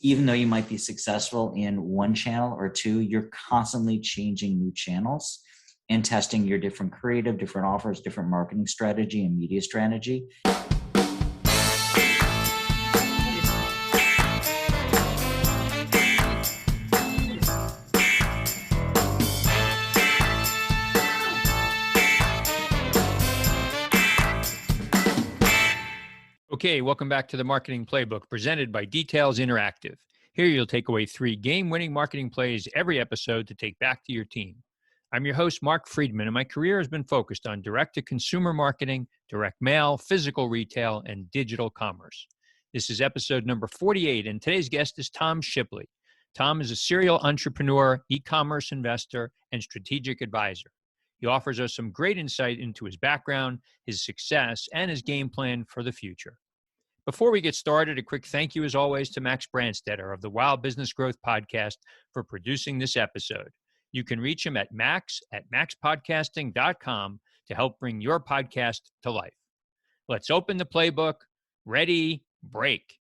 even though you might be successful in one channel or two, you're constantly changing new channels and testing your different creative, different offers, different marketing strategy and media strategy. Okay, welcome back to the Marketing Playbook presented by Details Interactive. Here you'll take away 3 game-winning marketing plays every episode to take back to your team. I'm your host, Mark Friedman, and my career has been focused on direct-to-consumer marketing, direct mail, physical retail, and digital commerce. This is episode number 48, and today's guest is Tom Shipley. Tom is a serial entrepreneur, e-commerce investor, and strategic advisor. He offers us some great insight into his background, his success, and his game plan for the future. Before we get started, a quick thank you, as always, to Max Branstetter of the Wild Business Growth Podcast for producing this episode. You can reach him at max@maxpodcasting.com to help bring your podcast to life. Let's open the playbook. Ready, break.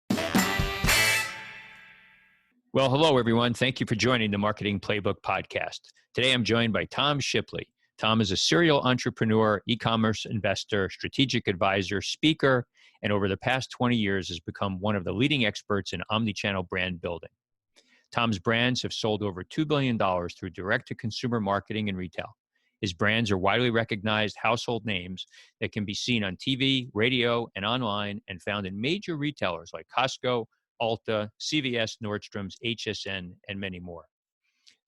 Well, hello, everyone. Thank you for joining the Marketing Playbook Podcast. Today, I'm joined by Tom Shipley. Tom is a serial entrepreneur, e-commerce investor, strategic advisor, speaker, and over the past 20 years has become one of the leading experts in omnichannel brand building. Tom's brands have sold over $2 billion through direct-to-consumer marketing and retail. His brands are widely recognized household names that can be seen on TV, radio, and online, and found in major retailers like Costco, Ulta, CVS, Nordstrom's, HSN, and many more.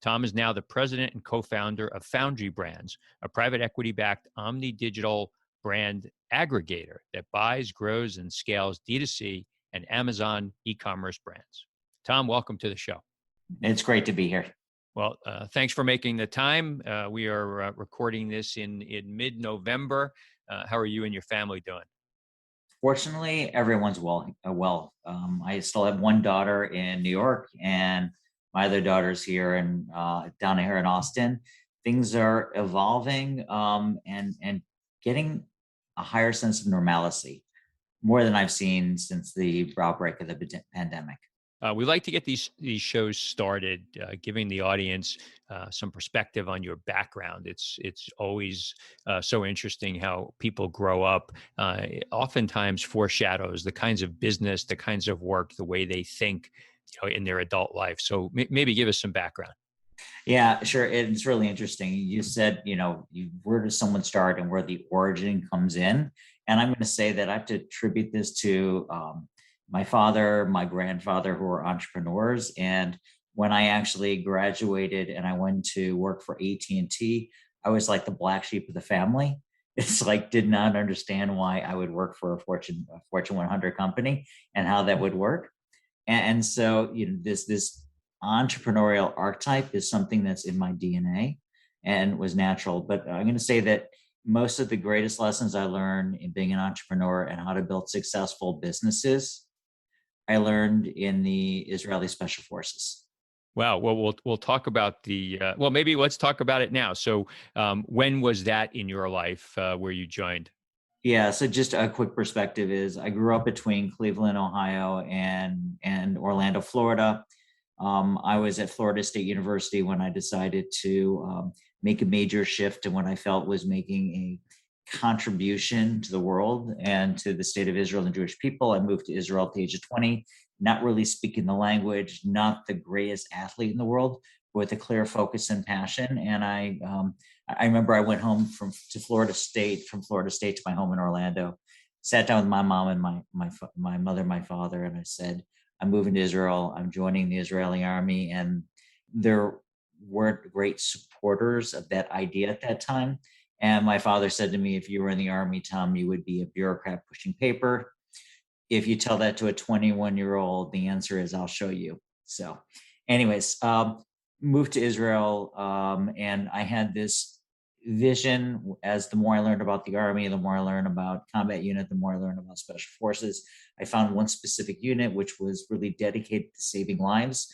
Tom is now the president and co-founder of Foundry Brands, a private equity-backed omni-digital brand aggregator that buys, grows, and scales D2C and Amazon e-commerce brands. Tom, welcome to the show. It's great to be here. Well, thanks for making the time. We are recording this in mid-November. How are you and your family doing? Fortunately, everyone's well. I still have one daughter in New York, and my other daughter's here and down here in Austin. Things are evolving and getting a higher sense of normalcy, more than I've seen since the outbreak of the pandemic. We like to get these shows started, giving the audience some perspective on your background. It's always so interesting how people grow up. Oftentimes foreshadows the kinds of business, the kinds of work, the way they think, in their adult life. So maybe give us some background. Yeah, sure. It's really interesting. You said, where does someone start and where the origin comes in? And I'm going to say that I have to attribute this to my father, my grandfather, who were entrepreneurs. And when I actually graduated and I went to work for AT&T, I was like the black sheep of the family. It's like, did not understand why I would work for a Fortune 100 company and how that would work. And so, this entrepreneurial archetype is something that's in my DNA and was natural. But I'm going to say that most of the greatest lessons I learned in being an entrepreneur and how to build successful businesses, I learned in the Israeli Special Forces. Wow. Well, we'll talk about maybe let's talk about it now. So when was that in your life where you joined? Yeah, so just a quick perspective is I grew up between Cleveland, Ohio and Orlando, Florida. I was at Florida State University when I decided to make a major shift in what I felt was making a contribution to the world and to the state of Israel and Jewish people. I moved to Israel at the age of 20, not really speaking the language, not the greatest athlete in the world, but with a clear focus and passion. And I remember I went home from Florida State to my home in Orlando, sat down with my mom and my mother, my father, and I said, I'm moving to Israel. I'm joining the Israeli army. And there weren't great supporters of that idea at that time. And my father said to me, if you were in the army, Tom, you would be a bureaucrat pushing paper. If you tell that to a 21-year-old, the answer is, I'll show you. So anyways, moved to Israel. And I had this vision as the more I learned about the army, the more I learned about combat unit, the more I learned about special forces. I found one specific unit, which was really dedicated to saving lives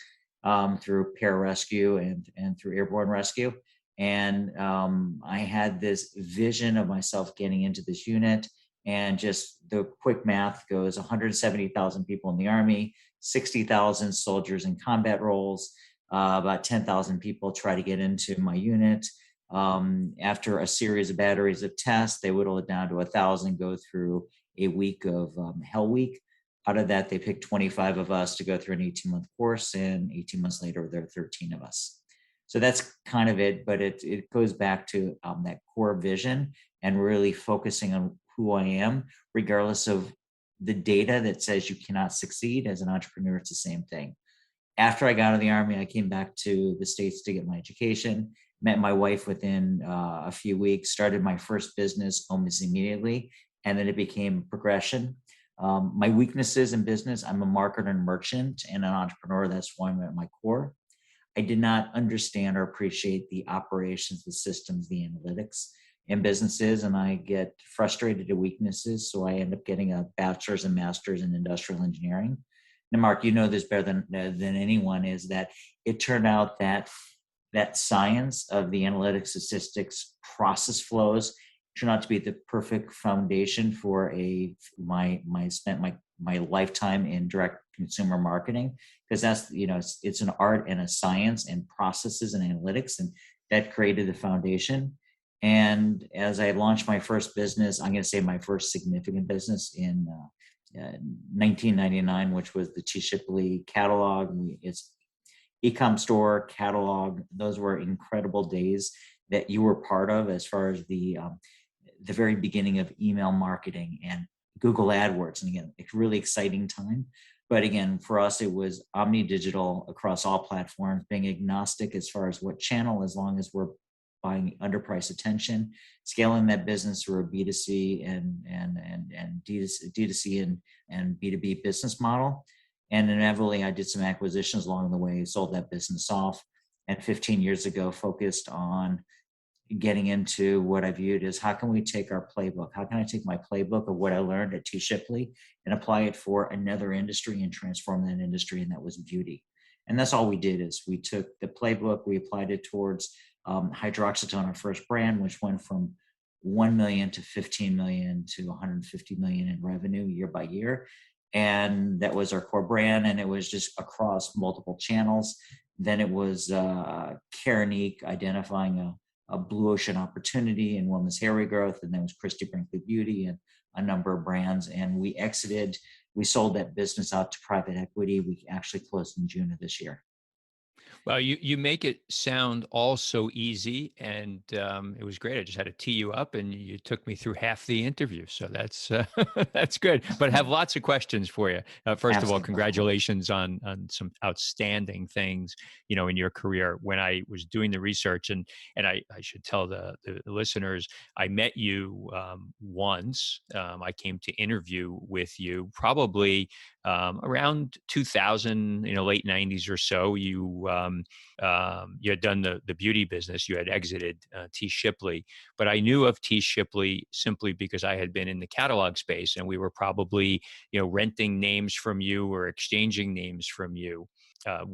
through pararescue and through airborne rescue. And I had this vision of myself getting into this unit, and just the quick math goes 170,000 people in the army, 60,000 soldiers in combat roles. About 10,000 people try to get into my unit. After a series of batteries of tests, they whittle it down to 1,000, go through a week of Hell Week. Out of that, they picked 25 of us to go through an 18-month course, and 18 months later, there are 13 of us. So that's kind of it, but it goes back to that core vision and really focusing on who I am, regardless of the data that says you cannot succeed as an entrepreneur. It's the same thing. After I got out of the Army, I came back to the States to get my education, met my wife within a few weeks, started my first business almost immediately, and then it became progression. My weaknesses in business, I'm a marketer and merchant and an entrepreneur. That's why I'm at my core. I did not understand or appreciate the operations, the systems, the analytics in businesses, and I get frustrated at weaknesses. So I end up getting a bachelor's and master's in industrial engineering. Now, Mark, you know this better than anyone, is that it turned out that science of the analytics, statistics, process flows turned out to be the perfect foundation for my lifetime in direct consumer marketing, because that's, it's an art and a science and processes and analytics, and that created the foundation. And as I launched my first business, I'm going to say my first significant business in 1999, which was the Shipley catalog. It's e-com store catalog. Those were incredible days that you were part of, as far as the very beginning of email marketing and Google AdWords. And again, it's a really exciting time. But again, for us, it was omni-digital across all platforms, being agnostic as far as what channel, as long as we're buying underpriced attention, scaling that business through a B2C and D2C and B2B business model. And inevitably, I did some acquisitions along the way, sold that business off, and 15 years ago focused on getting into what I viewed as, how can we take our playbook? How can I take my playbook of what I learned at Shipley and apply it for another industry and transform that industry? And that was beauty. And that's all we did, is we took the playbook, we applied it towards hydroxytone, our first brand, which went from 1 million to 15 million to 150 million in revenue year by year. And that was our core brand. And it was just across multiple channels. Then it was Keranique identifying a blue ocean opportunity in women's hair regrowth. And then it was Christy Brinkley Beauty and a number of brands. And we sold that business out to private equity. We actually closed in June of this year. Well, you make it sound all so easy, and it was great. I just had to tee you up, and you took me through half the interview, so that's that's good. But I have lots of questions for you. First of all, congratulations on some outstanding things, in your career. When I was doing the research, and I should tell the listeners, I met you once. I came to interview with you probably around 2000, late 90s or so. You had done the beauty business. You had exited Shipley, but I knew of Shipley simply because I had been in the catalog space, and we were probably, renting names from you or exchanging names from you. I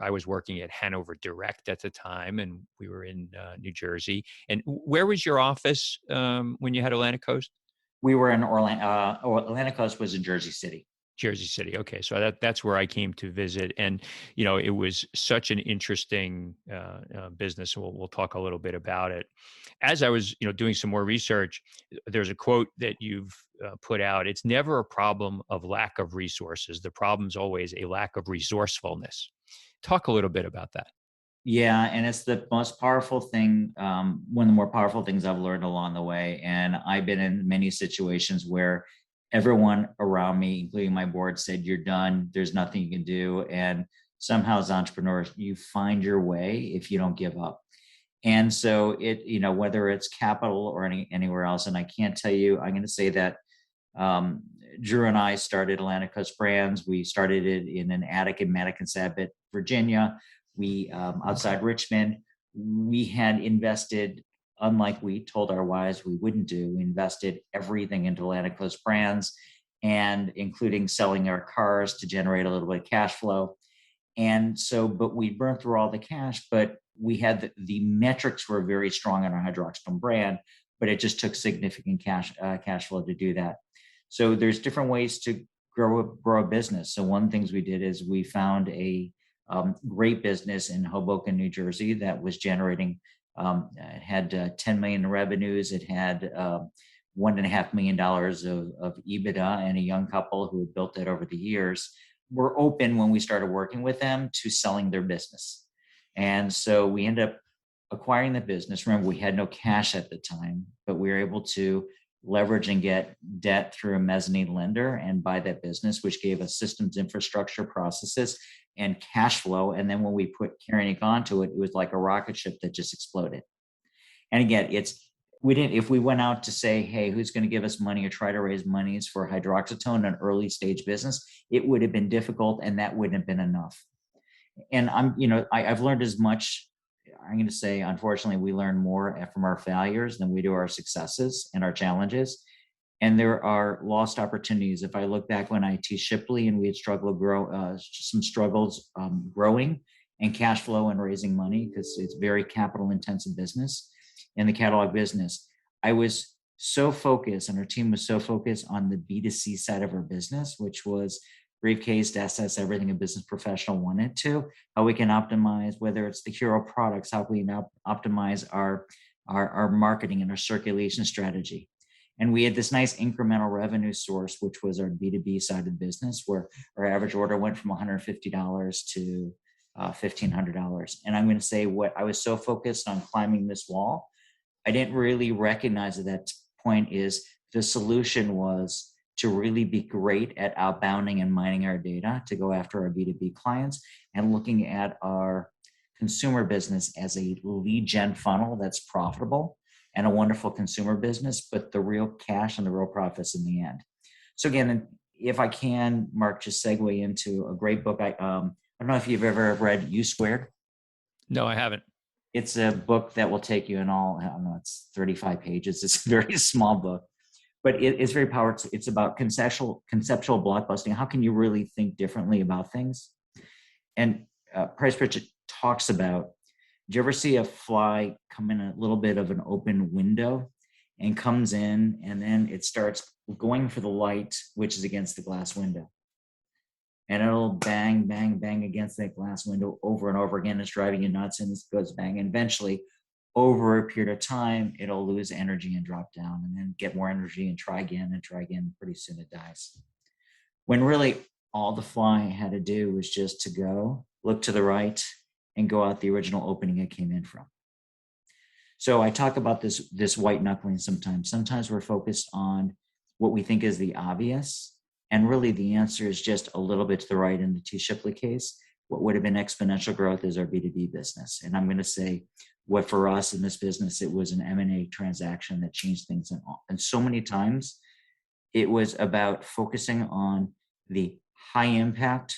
was working at Hanover Direct at the time, and we were in New Jersey. And where was your office when you had Atlantic Coast? We were in Orlando. Atlantic Coast was in Jersey City. Jersey City. Okay. So that's where I came to visit. And, it was such an interesting business. We'll talk a little bit about it. As I was, doing some more research, there's a quote that you've put out. It's never a problem of lack of resources. The problem's always a lack of resourcefulness. Talk a little bit about that. Yeah, and it's the most powerful thing, one of the more powerful things I've learned along the way. And I've been in many situations where everyone around me, including my board, said, "You're done. There's nothing you can do." And somehow as entrepreneurs, you find your way if you don't give up. And so whether it's capital or anywhere else, and I can't tell you, I'm going to say that Drew and I started Atlantic Coast Brands. We started it in an attic in Madison, Virginia. We, outside Richmond, we had invested, unlike we told our wives we wouldn't do, we invested everything into Atlantic Coast Brands, and including selling our cars to generate a little bit of cash flow. And so, but we burned through all the cash, but we had the metrics were very strong on our hydroxytone brand, but it just took significant cash flow to do that. So there's different ways to grow a business. So one of the things we did is we found a great business in Hoboken, New Jersey that was generating, it had 10 million in revenues. It had $1.5 million of EBITDA, and a young couple who had built that over the years were open when we started working with them to selling their business. And so we ended up acquiring the business. Remember, we had no cash at the time, but we were able to leverage and get debt through a mezzanine lender and buy that business, which gave us systems, infrastructure, processes, and cash flow. And then when we put Carrying onto it, it was like a rocket ship that just exploded. And again, if we went out to say, hey, who's going to give us money or try to raise monies for hydroxytone, an early stage business, it would have been difficult, and that wouldn't have been enough. And I've learned as much. I'm going to say, unfortunately, we learn more from our failures than we do our successes and our challenges. And there are lost opportunities. If I look back when I teach Shipley and we had some struggles growing and cash flow and raising money, because it's very capital intensive business in the catalog business, I was so focused, and our team was so focused on the B2C side of our business, which was briefcase, SS, everything a business professional wanted to, how we can optimize, whether it's the hero products, how we now optimize our marketing and our circulation strategy. And we had this nice incremental revenue source, which was our B2B side of the business, where our average order went from $150 to $1,500. And I'm going to say, what I was so focused on climbing this wall, I didn't really recognize at that point is the solution was to really be great at outbounding and mining our data to go after our B2B clients, and looking at our consumer business as a lead gen funnel that's profitable and a wonderful consumer business, but the real cash and the real profits in the end. So again, if I can, Mark, just segue into a great book. I don't know if you've ever read U Squared. No, I haven't. It's a book that will take you in all, I don't know, it's 35 pages. It's a very small book, but it's very powerful. It's about conceptual blockbusting. How can you really think differently about things? And Price Pritchett talks about, do you ever see a fly come in a little bit of an open window and comes in, and then it starts going for the light, which is against the glass window? And it'll bang, bang, bang against that glass window over and over again. It's driving you nuts, and it goes bang. And eventually, over a period of time, it'll lose energy and drop down, and then get more energy and try again and try again. Pretty soon it dies. When really all the fly had to do was just to go, look to the right, and go out the original opening it came in from. So I talk about this white knuckling sometimes. Sometimes we're focused on what we think is the obvious, and really the answer is just a little bit to the right. In the T. Shipley case, what would have been exponential growth is our B2B business. And I'm going to say, what for us in this business, it was an M&A transaction that changed things. And so many times it was about focusing on the high impact,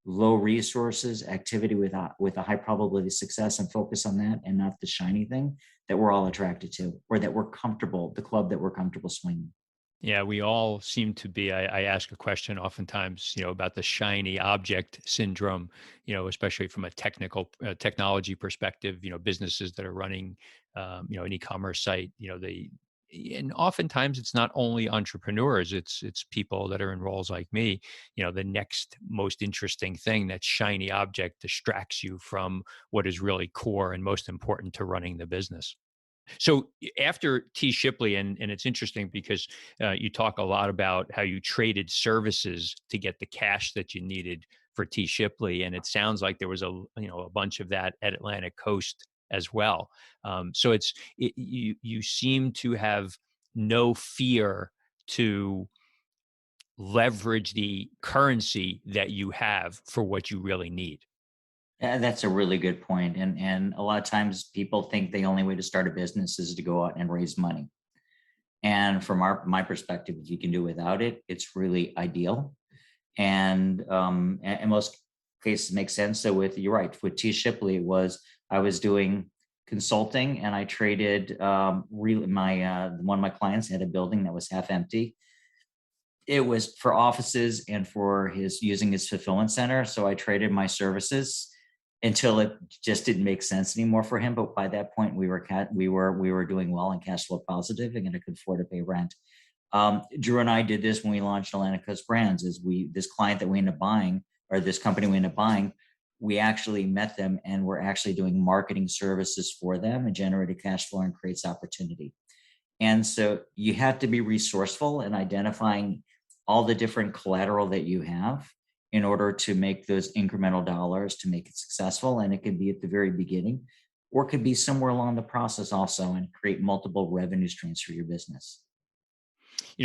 low resources activity with a high probability of success, and focus on that, and not the shiny thing that we're all attracted to, or that we're comfortable, the club that we're comfortable swinging. Yeah, we all seem to be. I ask a question oftentimes, about the shiny object syndrome, especially from a technology perspective, businesses that are running, an e-commerce site, and oftentimes it's not only entrepreneurs, it's people that are in roles like me. The next most interesting thing, that shiny object, distracts you from what is really core and most important to running the business. So after T. Shipley, and it's interesting because you talk a lot about how you traded services to get the cash that you needed for T. Shipley, and it sounds like there was a bunch of that at Atlantic Coast as well. So you seem to have no fear to leverage the currency that you have for what you really need. That's a really good point. And a lot of times people think the only way to start a business is to go out and raise money. And from my perspective, if you can do without it, it's really ideal. And in most cases make sense. So you're right, with T. Shipley, I was doing consulting, and I traded one of my clients had a building that was half empty. It was for offices and for using his fulfillment center. So I traded my services until it just didn't make sense anymore for him. But by that point, we were doing well and cash flow positive, and I could afford to pay rent. Drew and I did this when we launched Atlantic Coast Brands. This client that we ended up buying, or this company we ended up buying, we actually met them and we're actually doing marketing services for them and generated cash flow and creates opportunity. And so you have to be resourceful in identifying all the different collateral that you have in order to make those incremental dollars to make it successful. And it could be at the very beginning, or it could be somewhere along the process also, and create multiple revenue streams for your business.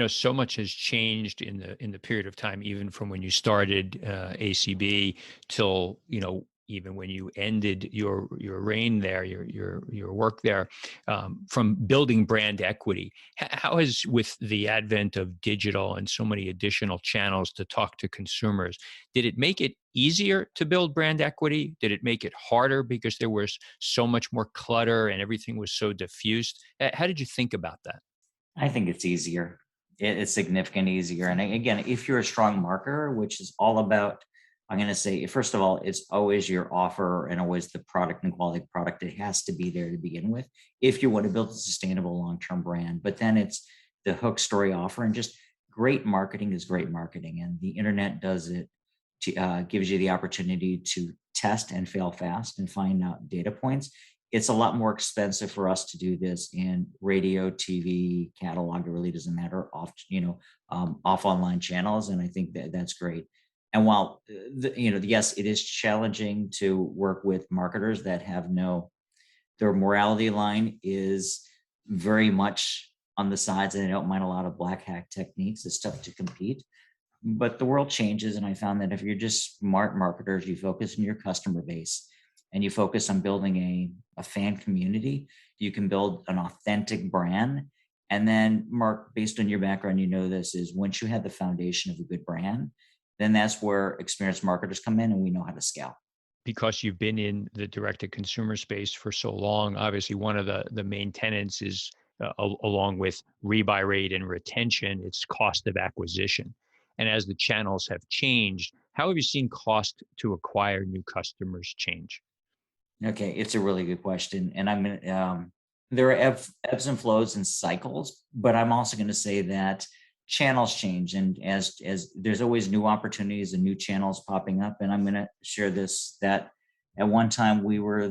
So much has changed in the period of time, even from when you started ACB till even when you ended your reign there, your work there, from building brand equity. How has, with the advent of digital and so many additional channels to talk to consumers, did it make it easier to build brand equity? Did it make it harder because there was so much more clutter and everything was so diffused? How did you think about that? I think it's easier. It's significantly easier. And again, if you're a strong marketer, which is all about, I'm going to say, first of all, it's always your offer and always the product and quality product. It has to be there to begin with if you want to build a sustainable long-term brand. But then it's the hook, story, offer, and just great marketing is great marketing. And the internet does it, gives you the opportunity to test and fail fast and find out data points. It's a lot more expensive for us to do this in radio, TV, catalog. It really doesn't matter, off online channels, and I think that's great. And while yes, it is challenging to work with marketers that have their morality line is very much on the sides, and they don't mind a lot of black hat techniques. It's tough to compete. But the world changes, and I found that if you're just smart marketers, you focus on your customer base and you focus on building a fan community, you can build an authentic brand. And then, Mark, based on your background, this is once you have the foundation of a good brand, then that's where experienced marketers come in and we know how to scale. Because you've been in the direct-to-consumer space for so long, obviously one of the main tenets is, along with rebuy rate and retention, it's cost of acquisition. And as the channels have changed, how have you seen cost to acquire new customers change? Okay, it's a really good question, and I'm gonna. There are ebbs and flows and cycles, but I'm also going to say that channels change, and as there's always new opportunities and new channels popping up. And I'm going to share this, that at one time we were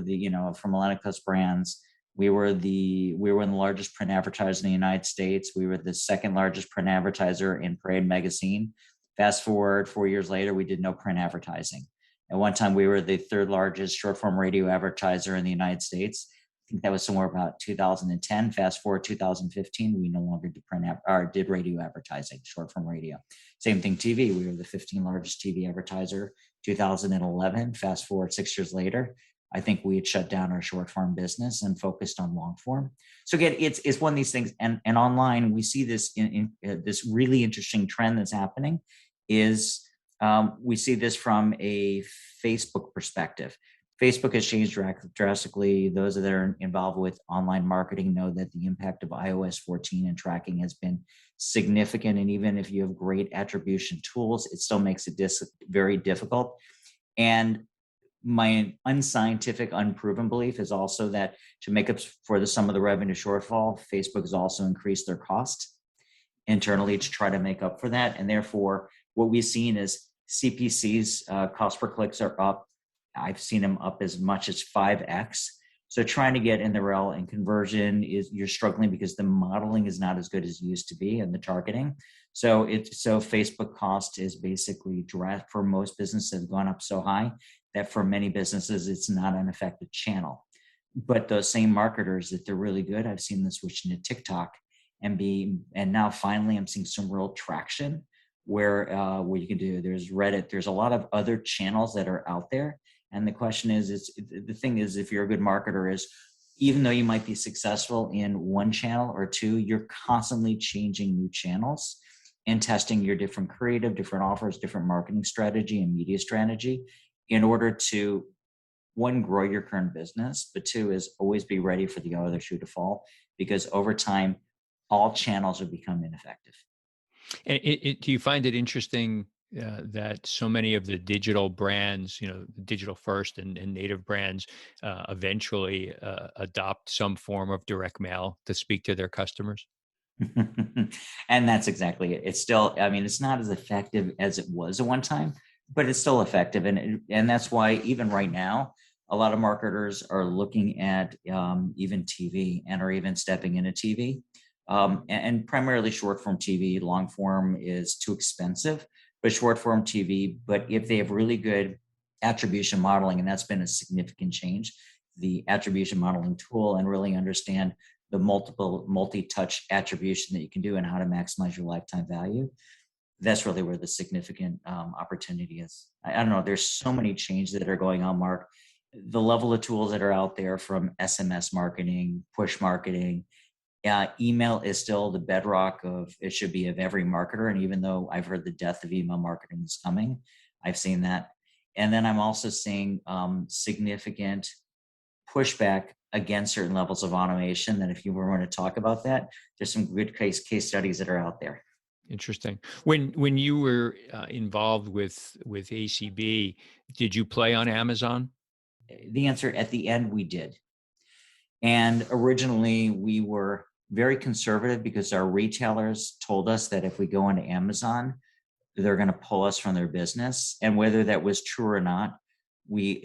from Atlantic Coast Brands, we were in the largest print advertiser in the United States. We were the second largest print advertiser in Parade magazine. Fast forward 4 years later, we did no print advertising. At one time, we were the third largest short form radio advertiser in the United States. I think that was somewhere about 2010. Fast forward 2015, we no longer did radio advertising, short form radio. Same thing, TV. We were the 15th largest TV advertiser. 2011. Fast forward 6 years later, I think we had shut down our short form business and focused on long form. So again, it's one of these things. And online, we see this in this really interesting trend that's happening. We see this from a Facebook perspective. Facebook has changed drastically. Those that are involved with online marketing know that the impact of iOS 14 and tracking has been significant. And even if you have great attribution tools, it still makes it very difficult. And my unscientific, unproven belief is also that to make up for some of the revenue shortfall, Facebook has also increased their cost internally to try to make up for that. And therefore, what we've seen is CPC's cost per clicks are up. I've seen them up as much as 5x. So trying to get in the rel, and conversion you're struggling because the modeling is not as good as it used to be, and the targeting. So Facebook cost is basically direct for most businesses have gone up so high that for many businesses it's not an effective channel. But those same marketers that they're really good, I've seen them switch into TikTok and now finally I'm seeing some real traction where you can do. There's Reddit. There's a lot of other channels that are out there. And the question is, the thing is, if you're a good marketer, is even though you might be successful in one channel or two, you're constantly changing new channels and testing your different creative, different offers, different marketing strategy and media strategy in order to, one, grow your current business, but two, is always be ready for the other shoe to fall, because over time, all channels will become ineffective. And do you find it interesting that so many of the digital brands, digital first and native brands, eventually adopt some form of direct mail to speak to their customers? And that's exactly it. It's still, I mean, it's not as effective as it was at one time, but it's still effective. And that's why even right now, a lot of marketers are looking at even TV and are even stepping into TV. And primarily short form TV. Long form is too expensive, but short form TV. But if they have really good attribution modeling, and that's been a significant change, the attribution modeling tool, and really understand the multi-touch attribution that you can do and how to maximize your lifetime value. That's really where the significant opportunity is. I don't know. There's so many changes that are going on, Mark. The level of tools that are out there, from SMS marketing, push marketing, email is still the bedrock of, it should be, of every marketer. And even though I've heard the death of email marketing is coming, I've seen that. And then I'm also seeing significant pushback against certain levels of automation, that if you were going to talk about that, there's some good case studies that are out there. Interesting. When you were involved with ACB, did you play on Amazon? The answer, at the end, we did. And originally we were very conservative because our retailers told us that if we go into Amazon, they're going to pull us from their business. And whether that was true or not,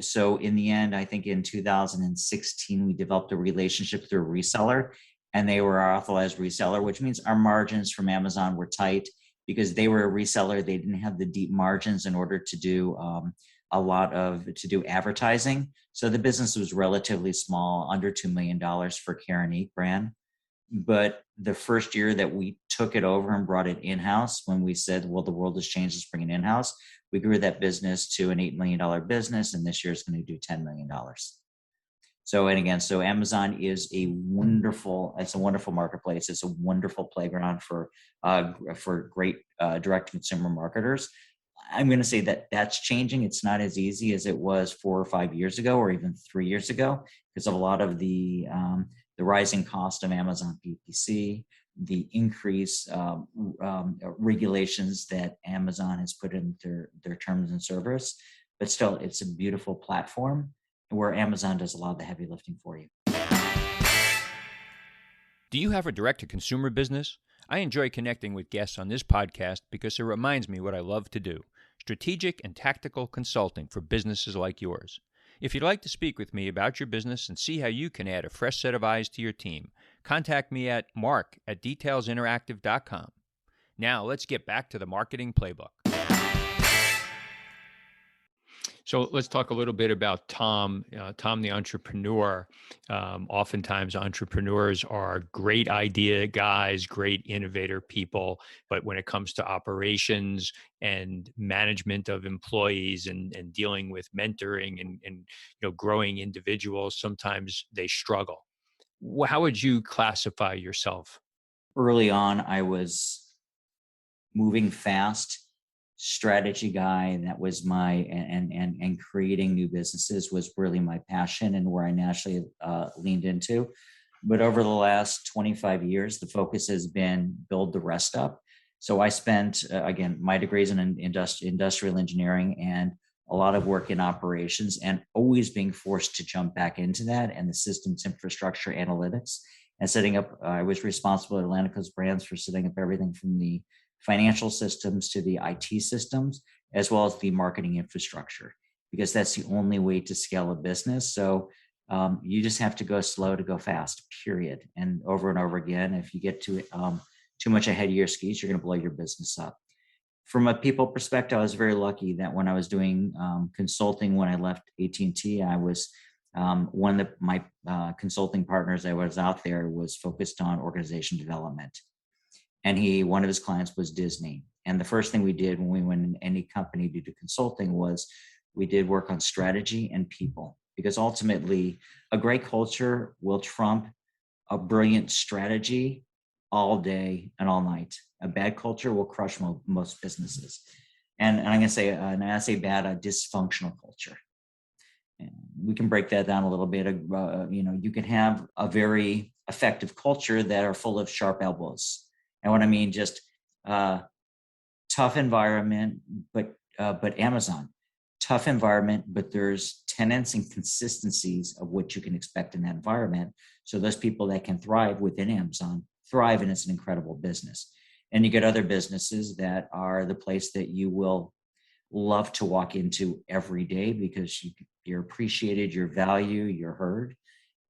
so in the end, I think in 2016, we developed a relationship through a reseller, and they were our authorized reseller, which means our margins from Amazon were tight because they were a reseller. They didn't have the deep margins in order to do advertising. So the business was relatively small, under $2 million for Care & Eat brand. But the first year that we took it over and brought it in-house, when we said, well, the world has changed, let's bring it in-house, we grew that business to an $8 million business, and this year it's going to do $10 million. So Amazon is a wonderful marketplace. It's a wonderful playground for great direct consumer marketers. I'm going to say that that's changing. It's not as easy as it was 4 or 5 years ago, or even 3 years ago, because of a lot of the rising cost of Amazon PPC, the increased regulations that Amazon has put in their terms and service. But still, it's a beautiful platform where Amazon does a lot of the heavy lifting for you. Do you have a direct-to-consumer business? I enjoy connecting with guests on this podcast because it reminds me what I love to do: strategic and tactical consulting for businesses like yours. If you'd like to speak with me about your business and see how you can add a fresh set of eyes to your team, contact me at mark@detailsinteractive.com. Now, let's get back to the marketing playbook. So let's talk a little bit about Tom, Tom the entrepreneur. Oftentimes entrepreneurs are great idea guys, great innovator people, but when it comes to operations and management of employees and dealing with mentoring and growing individuals, sometimes they struggle. How would you classify yourself? Early on, I was moving fast, strategy guy, and that was and creating new businesses was really my passion and where I naturally leaned into. But over the last 25 years, the focus has been build the rest up. So I spent, again, my degrees in industrial engineering and a lot of work in operations, and always being forced to jump back into that and the systems infrastructure analytics and setting up. I was responsible at Atlantic Coast Brands for setting up everything from the financial systems to the IT systems, as well as the marketing infrastructure, because that's the only way to scale a business. So you just have to go slow to go fast, period. And over again, if you get too much ahead of your skis, you're going to blow your business up. From a people perspective, I was very lucky that when I was doing consulting, when I left AT&T, I was one of my consulting partners that was out there was focused on organization development. And one of his clients was Disney. And the first thing we did when we went in any company to do consulting was we did work on strategy and people, because ultimately a great culture will trump a brilliant strategy all day and all night. A bad culture will crush most businesses. And I'm going to say, and I say bad, a dysfunctional culture. And we can break that down a little bit. You can have a very effective culture that are full of sharp elbows. And what I mean, just tough environment, but Amazon, tough environment, but there's tenets and consistencies of what you can expect in that environment. So those people that can thrive within Amazon thrive, and it's an incredible business. And you get other businesses that are the place that you will love to walk into every day because you're appreciated, you're valued, you're heard,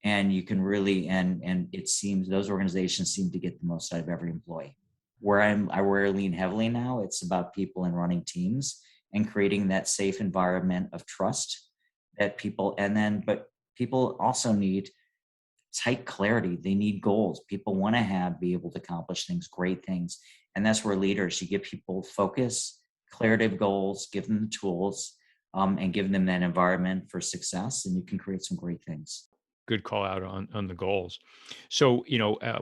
and you can really, and it seems those organizations seem to get the most out of every employee. Where I lean heavily now, it's about people and running teams and creating that safe environment of trust that people, but people also need tight clarity. They need goals. People want to be able to accomplish things, great things. And that's where leaders, you give people focus, clarity goals, give them the tools, and give them that environment for success, and you can create some great things. Good call out on the goals. So,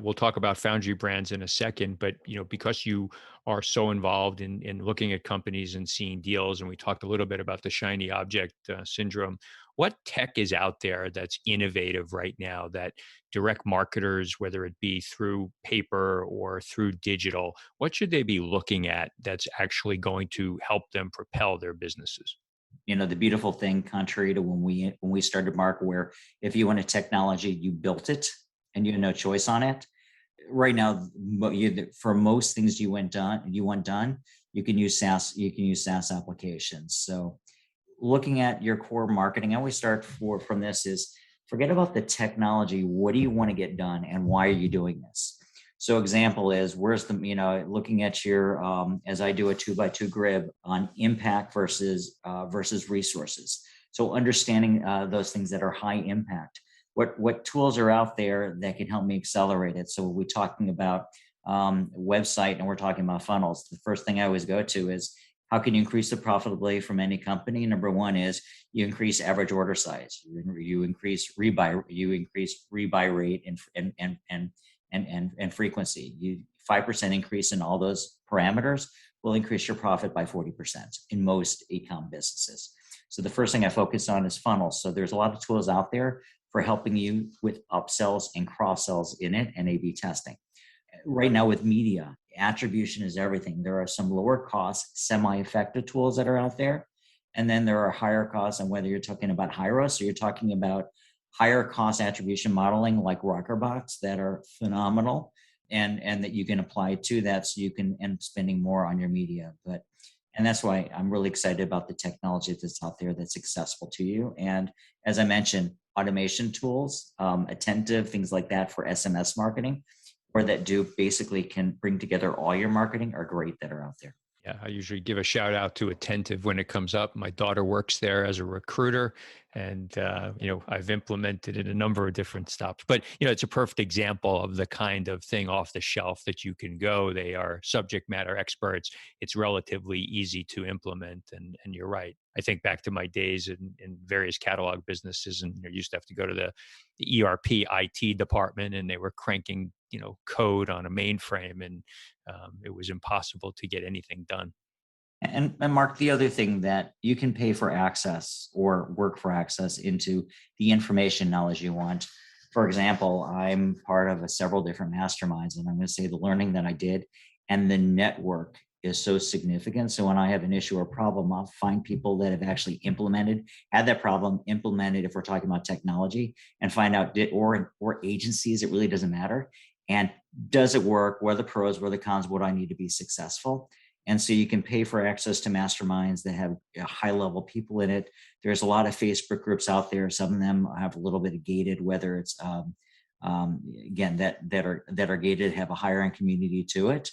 we'll talk about Foundry Brands in a second, but, because you are so involved in looking at companies and seeing deals, and we talked a little bit about the shiny object syndrome, what tech is out there that's innovative right now that direct marketers, whether it be through paper or through digital, what should they be looking at that's actually going to help them propel their businesses? The beautiful thing, contrary to when we started market, where if you want a technology, you built it and you had no choice on it. Right now, for most things you want done, you can use SaaS applications. So looking at your core marketing, I always start from this is forget about the technology. What do you want to get done and why are you doing this? So example is looking at your, as I do a 2x2 grid on impact versus resources. So understanding those things that are high impact, what tools are out there that can help me accelerate it. So we're talking about website and we're talking about funnels. The first thing I always go to is how can you increase the profitability from any company? Number one is you increase average order size, you increase rebuy rate and frequency. 5% increase in all those parameters will increase your profit by 40% in most e-com businesses. So the first thing I focus on is funnels. So there's a lot of tools out there for helping you with upsells and cross-sells in it and A/B testing. Right now with media, attribution is everything. There are some lower cost, semi-effective tools that are out there. And then there are higher costs, and whether you're talking about HIROS or you're talking about higher cost attribution modeling like Rockerbox that are phenomenal and that you can apply to that so you can end up spending more on your media. And that's why I'm really excited about the technology that's out there that's accessible to you. And as I mentioned, automation tools, attentive, things like that for SMS marketing, or that basically can bring together all your marketing are great that are out there. Yeah, I usually give a shout out to Attentive when it comes up. My daughter works there as a recruiter, and I've implemented it a number of different stops. But it's a perfect example of the kind of thing off the shelf that you can go. They are subject matter experts. It's relatively easy to implement, and you're right. I think back to my days in various catalog businesses, and I used to have to go to the ERP IT department, and they were cranking code on a mainframe, and it was impossible to get anything done. And Mark, the other thing that you can pay for access or work for access into the information knowledge you want. For example, I'm part of several different masterminds, and I'm going to say the learning that I did and the network is so significant. So when I have an issue or problem, I'll find people that have actually had that problem implemented, if we're talking about technology, and find out or agencies, it really doesn't matter. And does it work? What are the pros? What are the cons? What do I need to be successful? And so you can pay for access to masterminds that have high level people in it. There's a lot of Facebook groups out there. Some of them have a little bit of gated, whether it's again that are gated, have a higher end community to it,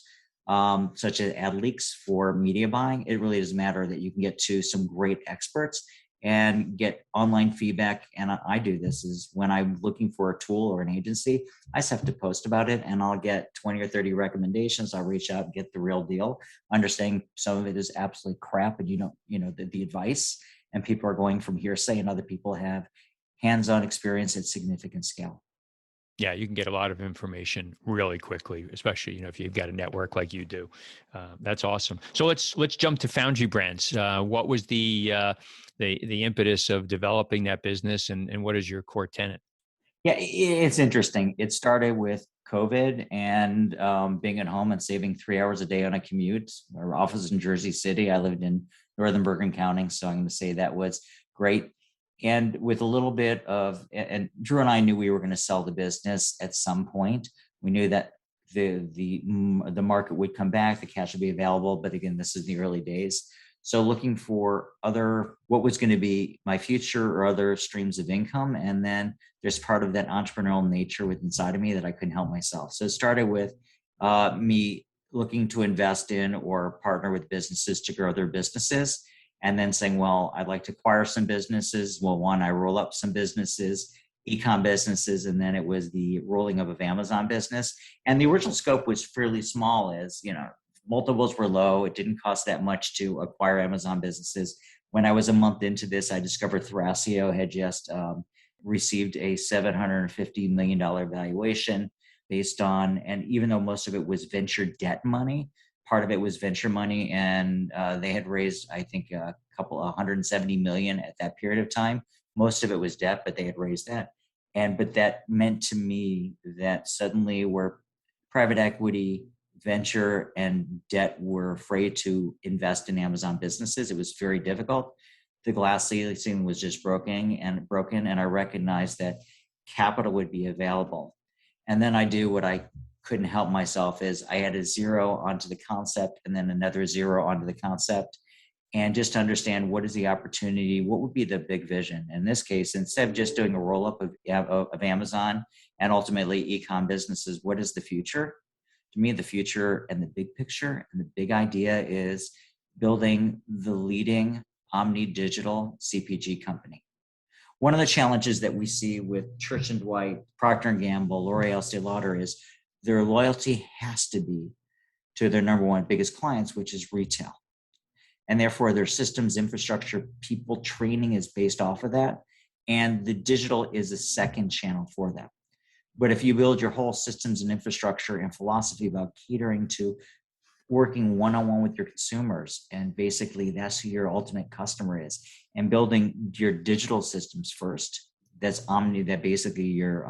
such as AdLeaks for media buying. It really doesn't matter that you can get to some great experts and get online feedback. And I do this is when I'm looking for a tool or an agency, I just have to post about it and I'll get 20 or 30 recommendations. I'll reach out and get the real deal, understanding some of it is absolutely crap and the advice, and people are going from hearsay and other people have hands-on experience at significant scale. Yeah, you can get a lot of information really quickly, especially if you've got a network like you do. That's awesome. So let's jump to Foundry Brands. What was the impetus of developing that business, and what is your core tenet? Yeah, it's interesting. It started with COVID and being at home and saving 3 hours a day on a commute. Our office is in Jersey City. I lived in Northern Bergen County, so I'm going to say that was great. And with a little bit of, and Drew and I knew we were going to sell the business at some point. We knew that the market would come back, the cash would be available. But again, this is the early days. So looking for what was going to be my future or other streams of income. And then there's part of that entrepreneurial nature within inside of me that I couldn't help myself. So it started with me looking to invest in or partner with businesses to grow their businesses. And then saying, well, I'd like to acquire some businesses. Well, one, I roll up some businesses, e-com businesses, and then it was the rolling up of Amazon business. And the original scope was fairly small, as multiples were low. It didn't cost that much to acquire Amazon businesses. When I was a month into this, I discovered Thrasio had just received a $750 million valuation based on, and even though most of it was venture debt money, part of it was venture money, and they had raised, I think, $170 million at that period of time. Most of it was debt, but they had raised that. But that meant to me that suddenly where private equity, venture, and debt were afraid to invest in Amazon businesses, it was very difficult. The glass ceiling was just broken, and I recognized that capital would be available. And then I do what I couldn't help myself is I had a zero onto the concept and then another zero onto the concept. And just to understand what is the opportunity, what would be the big vision. In this case, instead of just doing a roll up of Amazon and ultimately e-com businesses, what is the future? To me, the future and the big picture and the big idea is building the leading omni-digital CPG company. One of the challenges that we see with Church & Dwight, Procter & Gamble, L'Oreal, Estee Lauder is their loyalty has to be to their number one biggest clients, which is retail. And therefore, their systems, infrastructure, people, training is based off of that. And the digital is a second channel for that. But if you build your whole systems and infrastructure and philosophy about catering to working one-on-one with your consumers, and basically that's who your ultimate customer is, and building your digital systems first, that's omni, that basically you're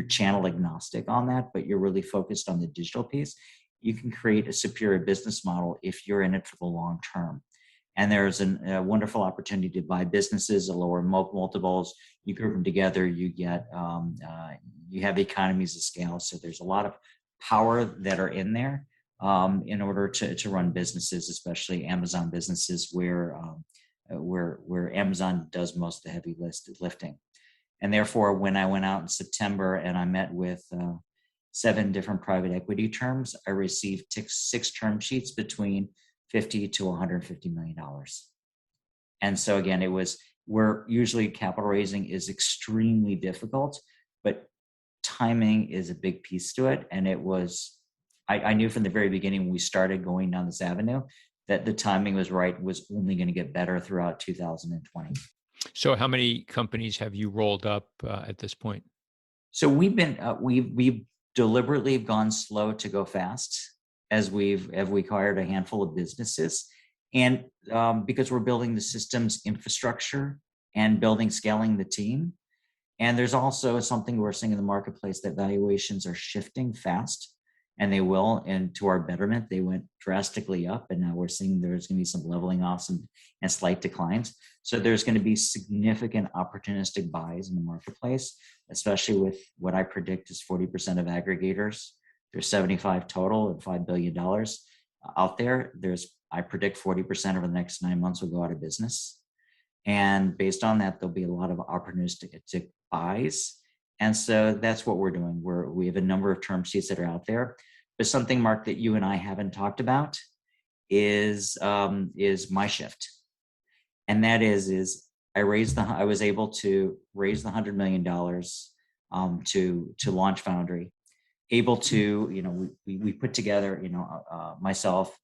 channel agnostic on that, but you're really focused on the digital piece, you can create a superior business model if you're in it for the long term. And there's a wonderful opportunity to buy businesses at lower multiples. You group them together, you get you have economies of scale. So there's a lot of power that are in there in order to run businesses, especially Amazon businesses, where Amazon does most of the heavy lifting. And therefore, when I went out in September and I met with 7 different private equity terms, I received 6 term sheets between $50 to $150 million. And so again, where usually capital raising is extremely difficult, but timing is a big piece to it. And I knew from the very beginning when we started going down this avenue that the timing was right, was only going to get better throughout 2020. So how many companies have you rolled up at this point? So we've deliberately gone slow to go fast as we've acquired a handful of businesses. And because we're building the systems infrastructure and scaling the team. And there's also something we're seeing in the marketplace that valuations are shifting fast, and they will. And to our betterment, they went drastically up. And now we're seeing there's going to be some leveling off and slight declines. So there's going to be significant opportunistic buys in the marketplace, especially with what I predict is 40% of aggregators. There's 75 total and $5 billion out there. I predict 40% over the next 9 months will go out of business. And based on that, there'll be a lot of opportunistic buys. And so that's what we're doing. We have a number of term sheets that are out there. But something, Mark, that you and I haven't talked about is my shift. And that is I was able to raise the $100 million to launch Foundry. Able to, we put together, myself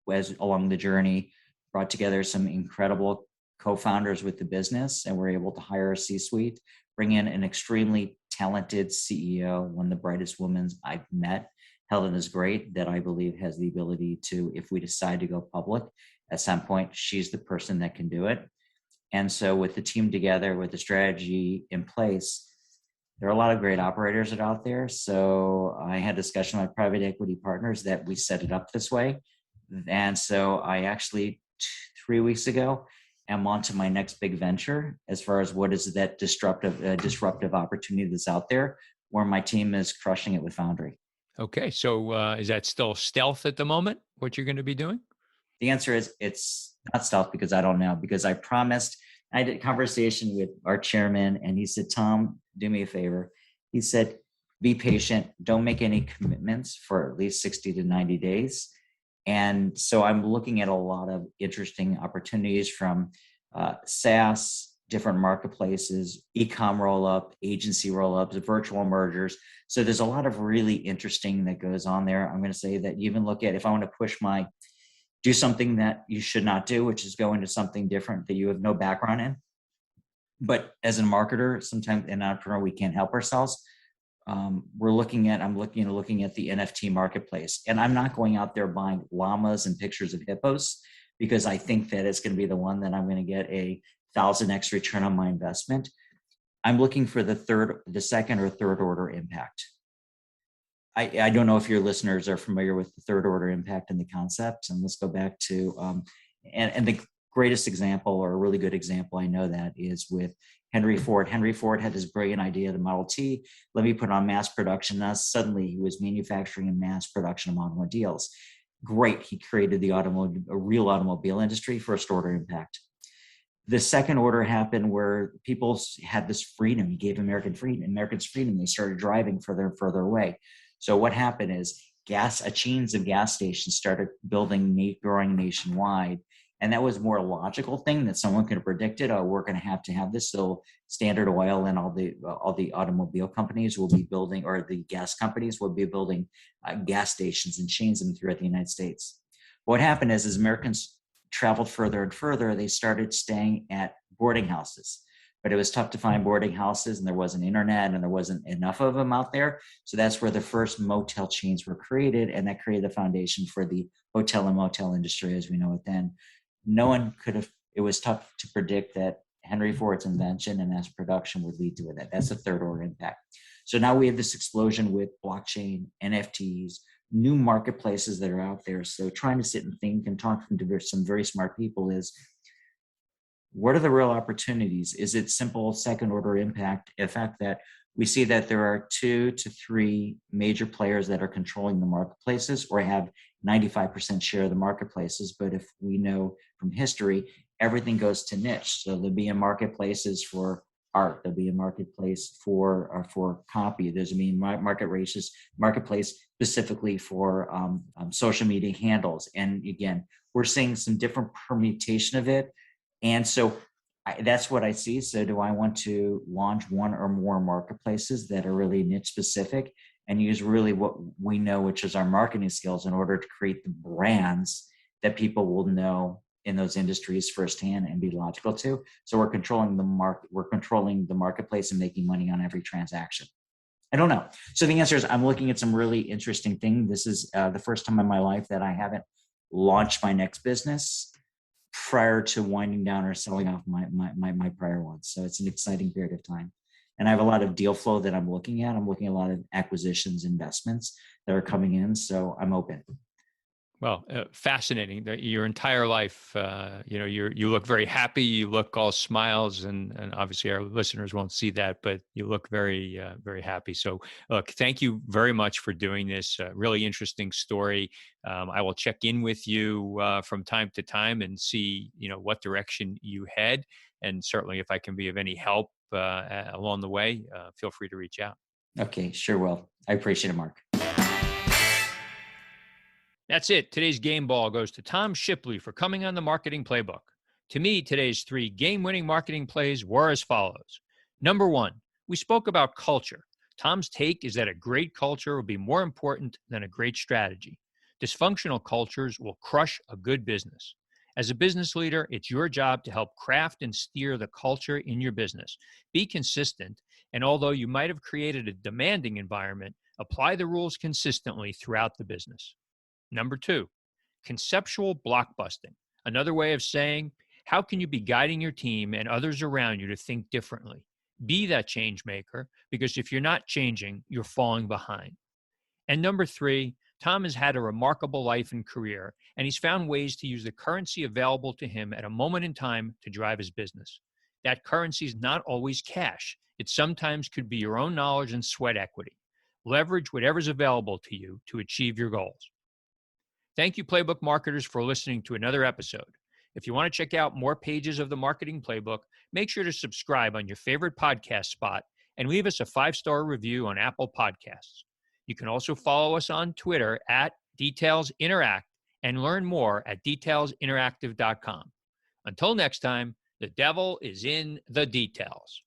along the journey, brought together some incredible co-founders with the business, and we're able to hire a C-suite, bring in an extremely talented CEO, one of the brightest women I've met. Helen is great, that I believe has the ability to, if we decide to go public at some point, she's the person that can do it. And so with the team together, with the strategy in place, there are a lot of great operators that are out there. So I had a discussion with my private equity partners that we set it up this way. And so I actually, 3 weeks ago, am on to my next big venture as far as what is that disruptive opportunity that's out there, where my team is crushing it with Foundry. Okay. So is that still stealth at the moment, what you're going to be doing? The answer is it's not stealth because I don't know, because I promised. I did a conversation with our chairman and he said, Tom, do me a favor. He said, be patient. Don't make any commitments for at least 60 to 90 days. And so I'm looking at a lot of interesting opportunities from SaaS, different marketplaces, e-com roll-up, agency roll-ups, virtual mergers. So there's a lot of really interesting that goes on there. I'm going to say that you even look at, if I want to do something that you should not do, which is go into something different that you have no background in. But as a marketer, sometimes an entrepreneur, we can't help ourselves. I'm looking at the NFT marketplace, and I'm not going out there buying llamas and pictures of hippos because I think that it's going to be the one that I'm going to get a 1,000x return on my investment. I'm looking for the second or third order impact. I don't know if your listeners are familiar with the third order impact and the concept. And let's go back to, and the greatest example, or a really good example, I know that is with Henry Ford. Henry Ford had this brilliant idea, the Model T. Let me put on mass production. Now suddenly he was manufacturing in mass production of automobiles. Great. He created a real automobile industry, first order impact. The second order happened where people had this freedom. He gave Americans freedom. They started driving further and further away. So what happened is chains of gas stations started growing nationwide. And that was a more logical thing that someone could have predicted. Oh, we're going to have this. So Standard Oil and all the automobile companies will be building, or the gas companies will be building gas stations and chains them throughout the United States. What happened is, as Americans traveled further and further, they started staying at boarding houses. But it was tough to find boarding houses, and there wasn't internet, and there wasn't enough of them out there. So that's where the first motel chains were created, and that created the foundation for the hotel and motel industry as we know it then. No one could have, it was tough to predict that Henry Ford's invention and mass production would lead to that. That's a third order impact. So now we have this explosion with blockchain, NFTs, new marketplaces that are out there. So trying to sit and think and talk to some very smart people is, what are the real opportunities? Is it simple second order impact? The fact that we see that there are 2 to 3 major players that are controlling the marketplaces or have 95% share of the marketplaces. But if we know from history, everything goes to niche. So there'll be marketplaces for art. There'll be a marketplace for copy. There's a marketplace specifically for social media handles. And again, we're seeing some different permutation of it. And so that's what I see. So do I want to launch one or more marketplaces that are really niche specific and use really what we know, which is our marketing skills, in order to create the brands that people will know in those industries firsthand and be logical to? So we're controlling the market, we're controlling the marketplace and making money on every transaction. I don't know. So the answer is, I'm looking at some really interesting things. This is the first time in my life that I haven't launched my next business prior to winding down or selling off my prior ones. So it's an exciting period of time. And I have a lot of deal flow that I'm looking at. I'm looking at a lot of acquisitions, investments that are coming in. So I'm open. Well, fascinating. Your entire life, you look very happy. You look all smiles, and obviously our listeners won't see that, but you look very, very happy. So, look, thank you very much for doing this. Really interesting story. I will check in with you from time to time and see, what direction you head. And certainly, if I can be of any help along the way, feel free to reach out. Okay, sure will. I appreciate it, Mark. That's it. Today's game ball goes to Tom Shipley for coming on the Marketing Playbook. To me, today's 3 game-winning marketing plays were as follows. Number 1, we spoke about culture. Tom's take is that a great culture will be more important than a great strategy. Dysfunctional cultures will crush a good business. As a business leader, it's your job to help craft and steer the culture in your business. Be consistent, and although you might have created a demanding environment, apply the rules consistently throughout the business. Number 2, conceptual blockbusting. Another way of saying, how can you be guiding your team and others around you to think differently? Be that change maker, because if you're not changing, you're falling behind. And number 3, Tom has had a remarkable life and career, and he's found ways to use the currency available to him at a moment in time to drive his business. That currency is not always cash. It sometimes could be your own knowledge and sweat equity. Leverage whatever's available to you to achieve your goals. Thank you, Playbook marketers, for listening to another episode. If you want to check out more pages of the Marketing Playbook, make sure to subscribe on your favorite podcast spot and leave us a 5-star review on Apple Podcasts. You can also follow us on Twitter at DetailsInteract and learn more at detailsinteractive.com. Until next time, the devil is in the details.